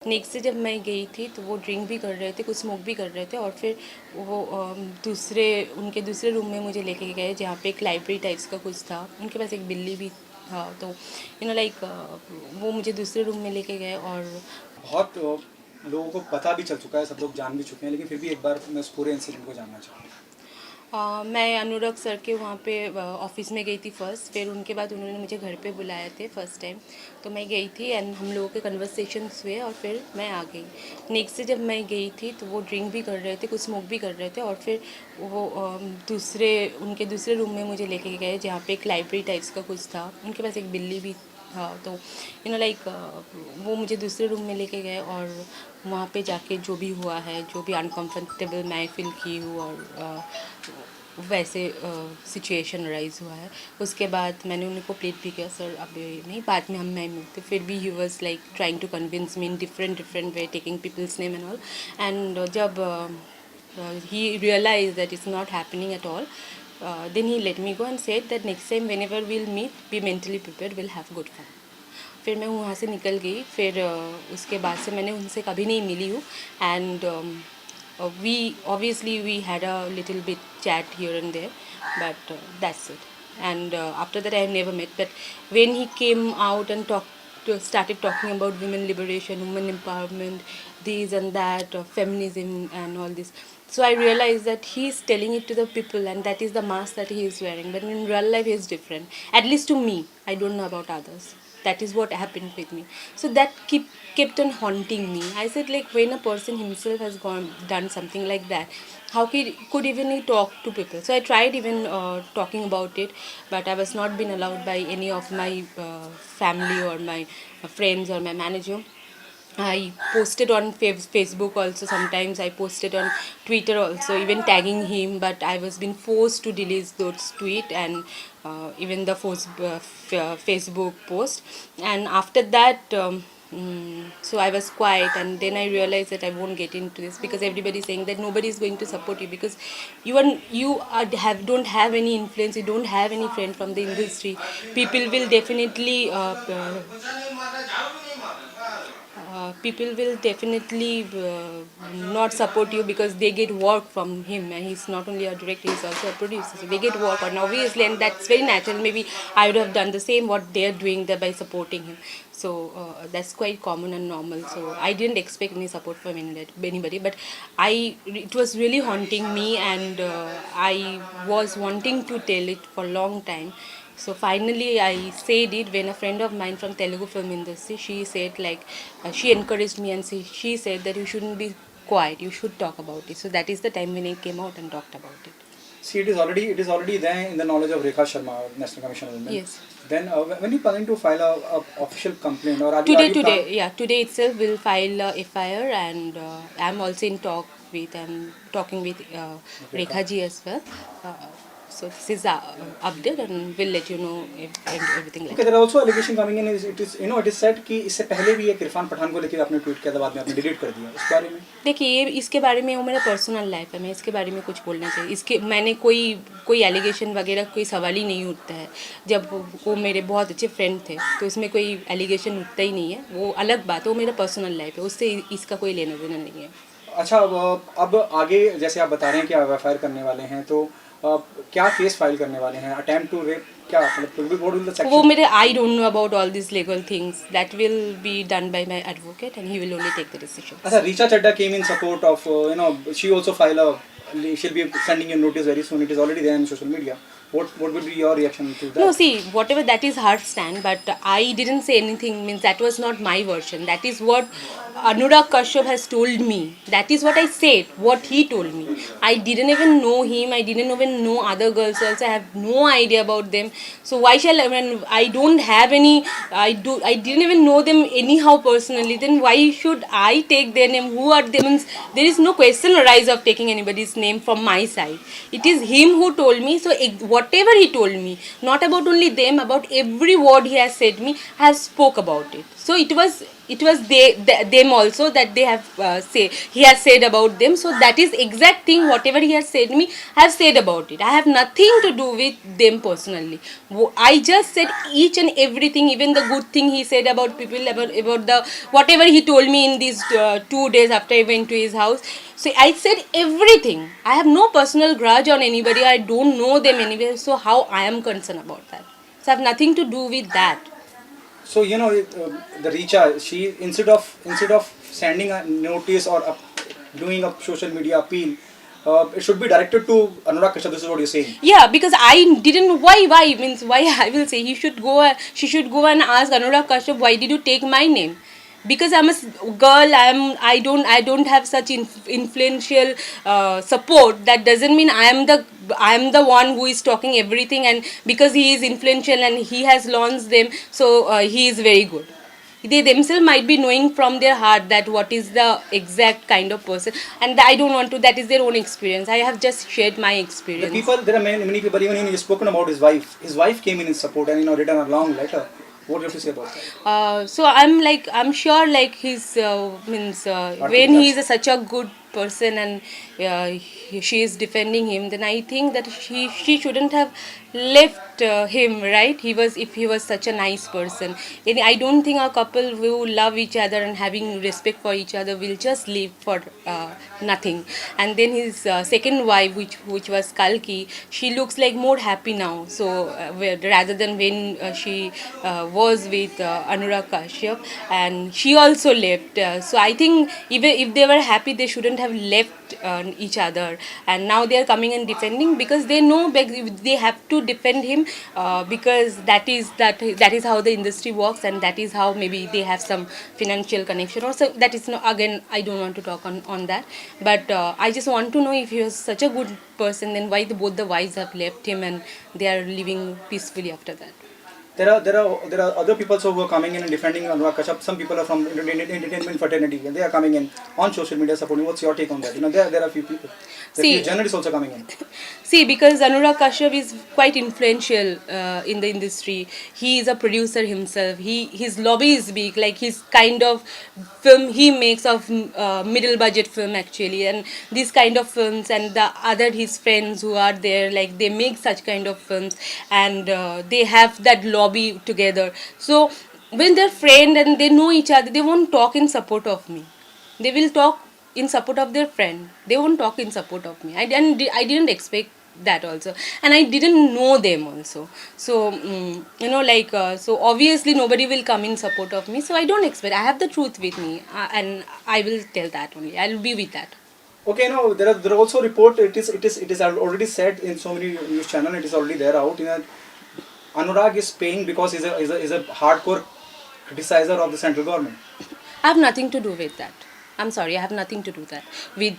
Next day जब मैं गई थी तो वो ड्रिंक भी कर रहे थे, कुछ स्मोक भी कर रहे थे और फिर वो उनके दूसरे रूम में मुझे लेके गए जहाँ पे एक लाइब्रेरी टाइप्स का कुछ था। उनके पास एक बिल्ली भी था, तो लाइक वो मुझे दूसरे रूम में लेके गए और बहुत लोगों को पता भी चल चुका है, सब लोग जान भी चुके हैं, लेकिन फिर भी एक बार मैं उस पूरे इंसिडेंट को जानना चाहूँगा। मैं अनुराग सर के वहाँ पे ऑफिस में गई थी फर्स्ट, फिर उनके बाद उन्होंने मुझे घर पे बुलाए थे फर्स्ट टाइम, तो मैं गई थी एंड हम लोगों के कन्वर्सेशंस हुए और फिर मैं आ गई। नेक्स्ट डे जब मैं गई थी तो वो ड्रिंक भी कर रहे थे, कुछ स्मोक भी कर रहे थे और फिर वो उनके दूसरे रूम में मुझे लेके गए जहाँ पे एक लाइब्रेरी टाइप्स का कुछ था। उनके पास एक बिल्ली भी था, तो लाइक वो मुझे दूसरे रूम में लेके गए और वहाँ पे जाके जो भी हुआ है, जो भी अनकम्फर्टेबल मैं फ़ील की हूँ और वैसे सिचुएशन राइज हुआ है, उसके बाद मैंने उनको प्लीड भी किया, सर अभी नहीं, बाद में हम नहीं मिलते। फिर भी he was like trying to convince me in different way, taking people's name and all. And जब he realized that it's not happening at all, then he let me go and said that next time whenever we'll meet, be mentally prepared, we'll have good fun. फिर मैं वहाँ से निकल गई, फिर उसके बाद से मैंने उनसे कभी नहीं मिली हूँ। And we had a little bit chat here and there, but that's it. And after that I never met, but when he came out and started talking about women liberation, women empowerment, this and that, feminism and all this, so I realized that he is telling it to the people and that is the mask that he is wearing, but in real life he is different, at least to me. I don't know about others. That is what happened with me. So that kept on haunting me. I said, like, when a person himself has done something like that, how could even he talk to people? So I tried even talking about it, but I was not being allowed by any of my family or my friends or my manager. I posted on Facebook also, sometimes I posted on Twitter also, even tagging him, but I was being forced to delete those tweets and even the Facebook post. And after that, so I was quiet, and then I realized that I won't get into this because everybody is saying that nobody is going to support you because don't have any influence, you don't have any friend from the industry. People will definitely not support you because they get work from him, and he's not only a director, he's also a producer, so they get work, and obviously, and that's very natural. Maybe I would have done the same what they're doing there by supporting him. So that's quite common and normal, so I didn't expect any support from anybody, but it was really haunting me, and I was wanting to tell it for a long time. So finally, I said it when a friend of mine from Telugu film industry, she said, like, she encouraged me and she said that you shouldn't be quiet, you should talk about it. So that is the time when I came out and talked about it. See, it is already there in the knowledge of Rekha Sharma, National Commission of Women. Yes. Then when you planning to file a official complaint, or Today itself we'll file a FIR, and I'm also in talking with Rekha ji as well. Uh, so this is update, and we'll let you know everything like Okay, there are also allegation coming in. It is said कि इससे पहले भी एक इरफान पठान को लेकर आपने tweet किया था, बाद में आपने डिलीट कर दिया। इस बारे में देखिए, ये इसके बारे में वो मेरा पर्सनल लाइफ है, मैं इसके बारे में कुछ बोलना चाहिए, इसके मैंने कोई एलिगेशन वगैरह कोई सवाल ही नहीं उठता है। जब वो मेरे बहुत अच्छे फ्रेंड थे तो इसमें कोई एलिगेशन उठता ही नहीं है, वो अलग बात है, वो मेरा पर्सनल लाइफ है, उससे इसका कोई लेना देना नहीं है। अच्छा, अब आगे जैसे आप बता रहे हैं कि आप एफआईआर करने वाले हैं, तो क्या केस फाइल करने वाले हैं? अटेम्प्ट टू रेप, क्या मतलब what will the section? वो मेरे I don't know about all this legal things, that will be done by my advocate and he will only take the decision. अच्छा, रीचा चड्डा came in support of she also file a, she'll be sending you notice very soon. It is already there in social media. What would be your reaction to that? No, see, whatever that is her stand, but I didn't say anything, means that was not my version. That is what Anurag Kashyap has told me. That is what I said, what he told me. I didn't even know him, I didn't even know other girls also, I have no idea about them. So why shall I don't have any, I didn't even know them anyhow personally, then why should I take their name? Who are they? Means there is no question arise of taking anybody's name from my side. It is him who told me, so whatever he told me, not about only them, about every word he has said me, I have spoke about it. So it was them also that they have say he has said about them. So that is exact thing whatever he has said me, I have said about it. I have nothing to do with them personally. I just said each and everything, even the good thing he said about people, about the whatever he told me in these 2 days after I went to his house. So I said everything. I have no personal grudge on anybody. I don't know them anywhere. So how I am concerned about that? So I have nothing to do with that. So the Richa, she instead of sending a notice or doing a social media appeal, it should be directed to Anurag Kashyap. This is what you're saying. Yeah, because I didn't. Why means why? I will say he should go. She should go and ask Anurag Kashyap, why did you take my name? Because I'm a girl. I don't have such influential support. That doesn't mean I am the one who is talking everything. And because he is influential and he has launched them, so he is very good. They themselves might be knowing from their heart that what is the exact kind of person, and I don't want to. That is their own experience. I have just shared my experience. There are many people. Even you've spoken about his wife. His wife came in his support and written a long letter. What do you have to say about that? So I'm sure like he's means when he is such a good person and she is defending him, then I think that she shouldn't have left him, right? If he was such a nice person, and I don't think a couple who love each other and having respect for each other will just live for nothing. And then his second wife, which was Kalki, she looks like more happy now. So rather than when she was with Anurag Kashyap, and she also left. So I think even if they were happy, they shouldn't have left each other. And now they are coming and defending because they know they have to defend him because that is how the industry works, and that is how maybe they have some financial connection. Also, that is no, again I don't want to talk on that. But I just want to know if he was such a good person, then why both the wives have left him and they are living peacefully after that. There are other people also who are coming in and defending Anurag Kashyap. Some people are from entertainment fraternity and they are coming in on social media supporting. What's your take on that? There are a few people. There are few journalists also coming in. See, because Anurag Kashyap is quite influential in the industry. He is a producer himself. His lobby is big. Like his kind of film he makes of middle budget film actually, and these kind of films, and the other his friends who are there, like they make such kind of films, and they have that lobby together. So when they're friends and they know each other, they won't talk in support of me. They will talk in support of their friend. They won't talk in support of me. I didn't expect that also, and I didn't know them also. So so obviously nobody will come in support of me. So I don't expect. I have the truth with me, and I will tell that only. I'll be with that. Okay, now there are also report. It is already said in so many news channel. It is already there out. Anurag is paying because he's a hardcore criticizer of the central government. I have nothing to do with that. I'm sorry, I have nothing to do that with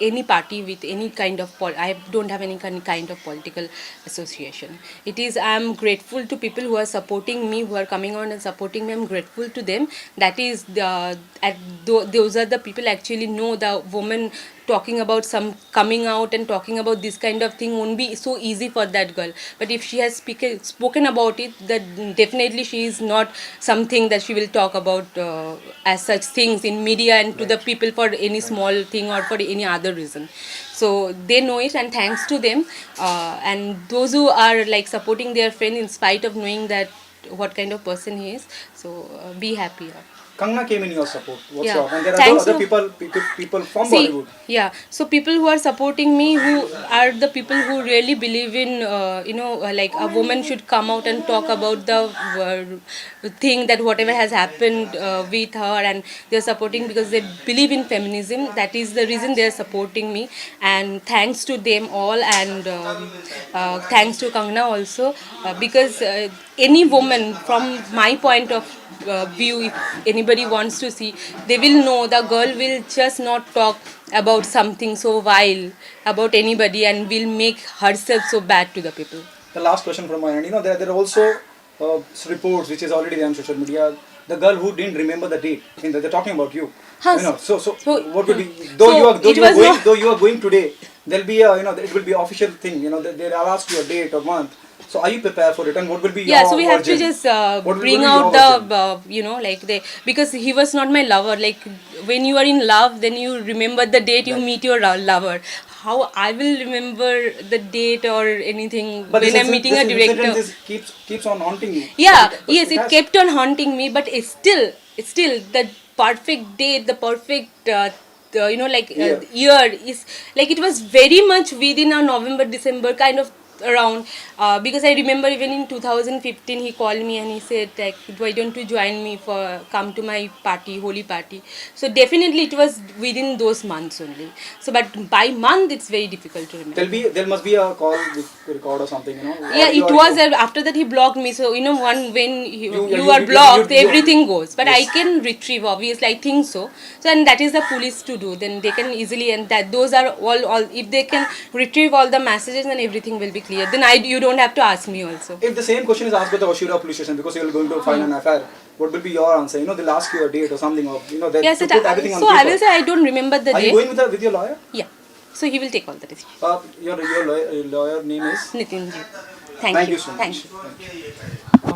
any party, with any kind of I don't have any kind of political association. It is, I'm grateful to people who are supporting me, who are coming on and supporting me. I'm grateful to them. That is those are the people actually know the woman talking about some coming out and talking about this kind of thing won't be so easy for that girl. But if she has spoken about it, that definitely she is not something that she will talk about as such things in media and to the people for any small thing or for any other reason. So they know it, and thanks to them and those who are like supporting their friend in spite of knowing that what kind of person he is. So be happy. Kangna came in your support. What's Yeah. your, and there are Thanks other to- people from See, Bollywood. yeah. So people who are supporting me, who are the people who really believe in, like a woman should come out and talk about the thing that whatever has happened with her, and they're supporting because they believe in feminism. That is the reason they're supporting me, and thanks to them all, and thanks to Kangna also, because any woman, from my point of view, if anybody wants to see, they will know the girl will just not talk about something so vile about anybody and will make herself so bad to the people. The last question from my end. There are also reports which is already there on social media. The girl who didn't remember the date. They're talking about you. Huh, So what would be so though you are going today? There'll be it will be official thing. They'll ask you a date or month. So are you prepared for it, and what will be your Yeah, so we have to version? just What will bring be out your the version? like the, because he was not my lover. Like when you are in love, then you remember the date you Right. meet your lover. How I will remember the date or anything But when I'm meeting a this incident director? is keeps on haunting you. Yeah, But yes, it it has. kept on haunting me, but it's still the perfect date, the perfect Yeah. year is like it was very much within a November December kind of around, because I remember even in 2015 he called me and he said like, why don't you join me for come to my party, holy party. So definitely it was within those months only. So but by month it's very difficult to remember. There must be a call with record or something, you know, Yeah, or you it are was after that he blocked me. So one when yeah, you are blocked, everything goes. But I yes. can retrieve, obviously, I think so. So and that is the police to do. Then they can easily, and that those are all if they can retrieve all the messages, then everything will be clear. Then you don't have to ask me also. If the same question is asked by the Oshira police station because you are going to file an FIR, what will be your answer? You know, they'll ask you a date or something, or you know, Yes, to put everything on so I paper. will say I don't remember the Are you date. going with your lawyer? Yeah, so he will take all the decisions. Your lawyer name is. Nitin ji, Thank you, you so thank much. you. Thank you.